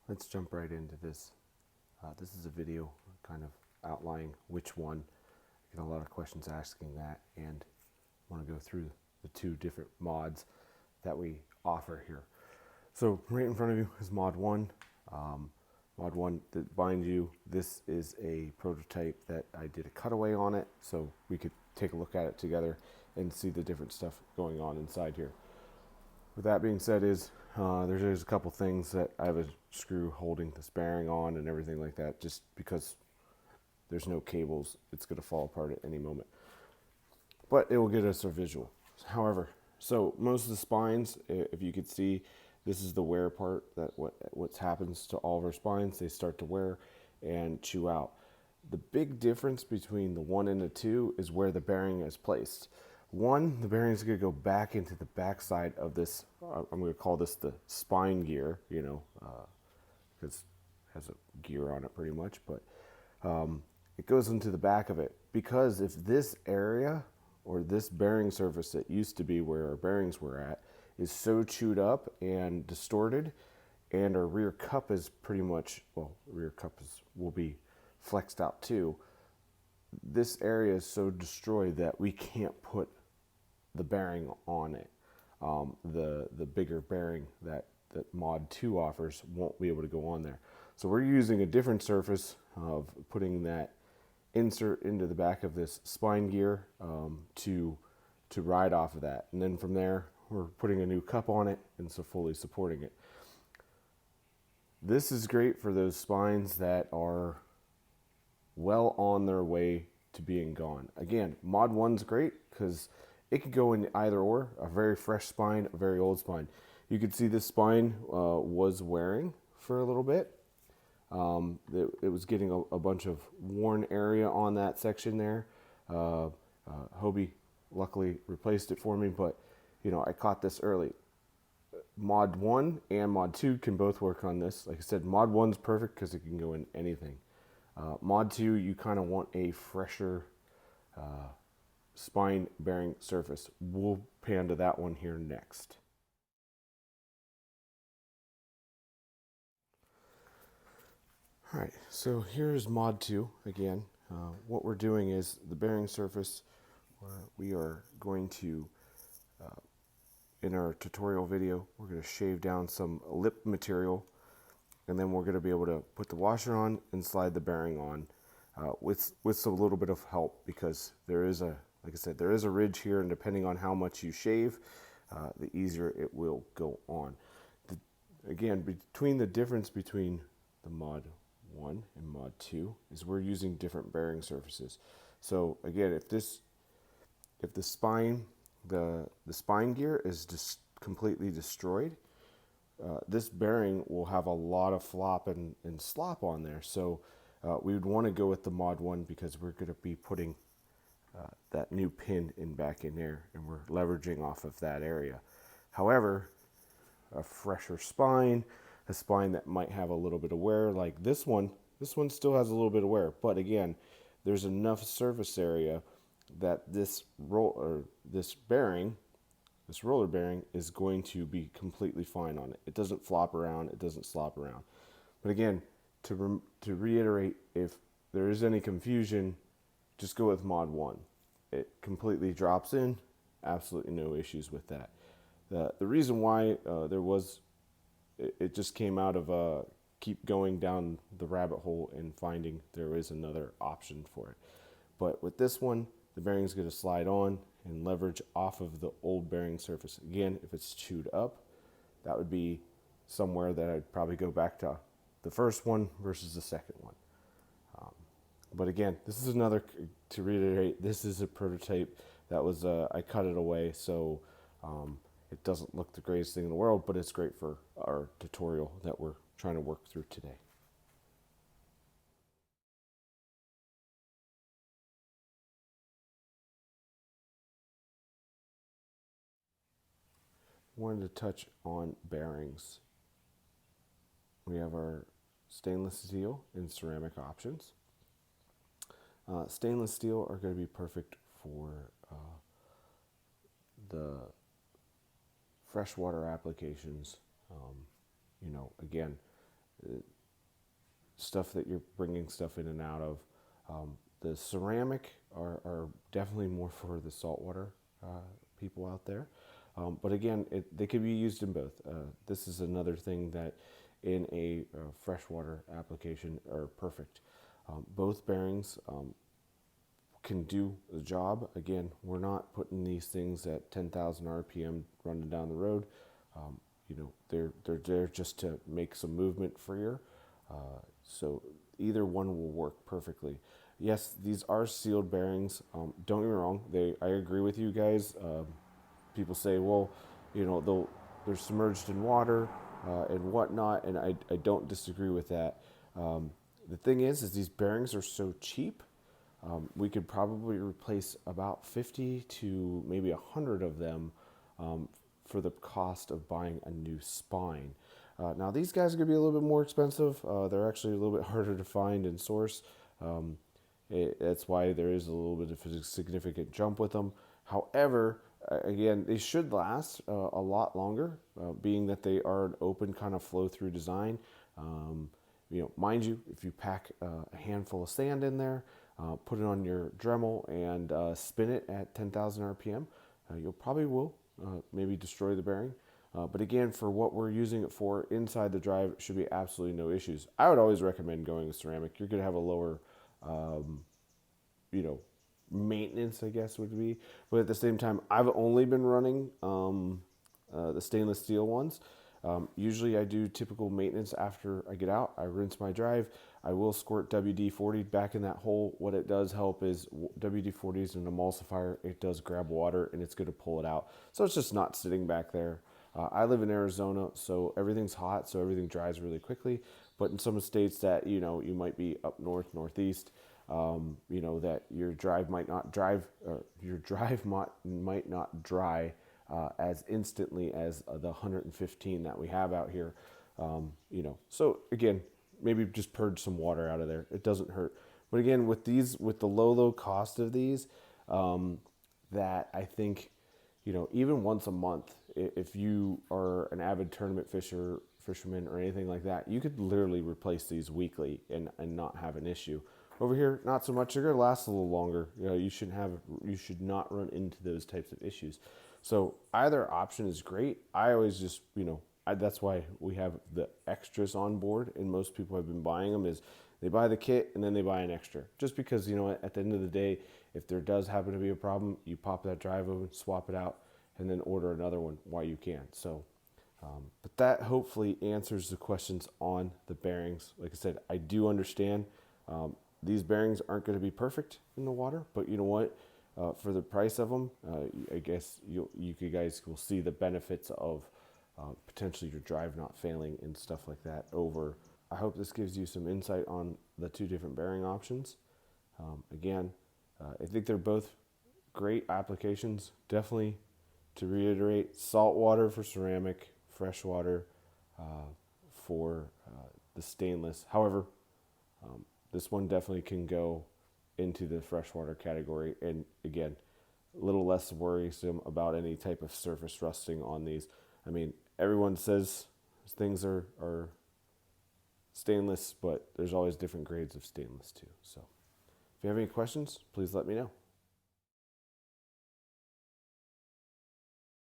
Let's jump right into this. This is a video kind of outlining which one. I get a lot of questions asking that, and I want to go through the two different mods that we offer here. So right in front of you is mod 1. Mod 1, mind you, this is a prototype that I did a cutaway on it, so we could take a look at it together and see the different stuff going on inside here. With that being said, there's a couple things that I have a screw holding this bearing on and everything like that, just because there's no cables, it's going to fall apart at any moment. But it will get us a visual. However, so most of the spines, if you could see, this is the wear part. That what happens to all of our spines, they start to wear and chew out. The big difference between the 1 and the 2 is where the bearing is placed. 1, the bearing is going to go back into the backside of this. I'm going to call this the spine gear, because it has a gear on it pretty much, but it goes into the back of it. Because if this area or this bearing surface that used to be where our bearings were at is so chewed up and distorted, and our rear cup is pretty much, rear cup will be flexed out too. This area is so destroyed that we can't put the bearing on it. The bigger bearing that Mod 2 offers won't be able to go on there. So we're using a different surface of putting that insert into the back of this spine gear to ride off of that. And then from there, we're putting a new cup on it and so fully supporting it. This is great for those spines that are well on their way to being gone. Again, Mod 1's great because it could go in either or, a very fresh spine, a very old spine. You could see this spine was wearing for a little bit. It was getting a bunch of worn area on that section there. Hobie luckily replaced it for me, but I caught this early. Mod 1 and Mod 2 can both work on this. Like I said, Mod 1's perfect because it can go in anything. Mod 2, you kind of want a fresher spine bearing surface. We'll pan to that one here next. All right, so here's Mod 2 again. What we're doing is the bearing surface, we are going to, in our tutorial video, we're going to shave down some lip material, and then we're going to be able to put the washer on and slide the bearing on with a little bit of help, because there is like I said, there is a ridge here, and depending on how much you shave, the easier it will go on. Again, between the difference between the Mod 1 and Mod 2 is we're using different bearing surfaces. So again, if the spine gear is just completely destroyed, this bearing will have a lot of flop and slop on there. So we would want to go with the Mod 1 because we're going to be putting that new pin back in there, and we're leveraging off of that area. However, a fresher spine, a spine that might have a little bit of wear like this one still has a little bit of wear, but again, there's enough surface area that this roller bearing is going to be completely fine on it. It doesn't flop around, it doesn't slop around. But again, to reiterate, if there is any confusion, just go with Mod 1. It completely drops in, absolutely no issues with that. The reason why it just came out of keep going down the rabbit hole and finding there is another option for it. But with this one, the bearing is going to slide on and leverage off of the old bearing surface. Again, if it's chewed up, that would be somewhere that I'd probably go back to the first one versus the second one. But again, this is another, to reiterate, this is a prototype that was, I cut it away, so it doesn't look the greatest thing in the world, but it's great for our tutorial that we're trying to work through today. Wanted to touch on bearings. We have our stainless steel and ceramic options. Stainless steel are going to be perfect for the freshwater applications. Again, stuff that you're bringing stuff in and out of. The ceramic are definitely more for the saltwater people out there. But again, they could be used in both. This is another thing that in a freshwater application are perfect. Both bearings can do the job. Again, we're not putting these things at 10,000 RPM running down the road. They're there just to make some movement freer. So either one will work perfectly. Yes, these are sealed bearings. Don't get me wrong. I agree with you guys. People say, well, they're submerged in water and whatnot, and I don't disagree with that. The thing is these bearings are so cheap. We could probably replace about 50 to maybe 100 of them for the cost of buying a new spine. Now, these guys are going to be a little bit more expensive. They're actually a little bit harder to find and source. That's why there is a little bit of a significant jump with them. However, again, they should last a lot longer, being that they are an open kind of flow-through design. Mind you, if you pack a handful of sand in there, put it on your Dremel and spin it at 10,000 RPM, you'll probably will maybe destroy the bearing. But again, for what we're using it for inside the drive, it should be absolutely no issues. I would always recommend going with ceramic. You're going to have a lower, you know, maintenance, I guess would be. But at the same time, I've only been running the stainless steel ones. Usually I do typical maintenance after I get out. I rinse my drive. I will squirt WD-40 back in that hole. What it does help is WD-40 is an emulsifier. It does grab water and it's going to pull it out. So it's just not sitting back there. I live in Arizona, so everything's hot, so everything dries really quickly. But in some states that, you might be up north, northeast, that your drive might not might not dry as instantly as the 115 that we have out here. So again, maybe just purge some water out of there. It doesn't hurt. But again, with the low cost of these, that I think, even once a month, if you are an avid tournament fisherman or anything like that, you could literally replace these weekly and not have an issue. Over here, not so much. They're going to last a little longer. You should not run into those types of issues. So either option is great. I always just, that's why we have the extras on board, and most people have been buying them is they buy the kit and then they buy an extra. Just because, at the end of the day, if there does happen to be a problem, you pop that drive open, swap it out, and then order another one while you can. So, but that hopefully answers the questions on the bearings. Like I said, I do understand these bearings aren't going to be perfect in the water, but you know what? For the price of them, I guess you guys will see the benefits of potentially your drive not failing and stuff like that over. I hope this gives you some insight on the two different bearing options. Again, I think they're both great applications. Definitely, to reiterate, salt water for ceramic, freshwater for the stainless. However, this one definitely can go into the freshwater category. And again, a little less worrisome about any type of surface rusting on these. I mean, everyone says things are stainless, but there's always different grades of stainless too. So if you have any questions, please let me know.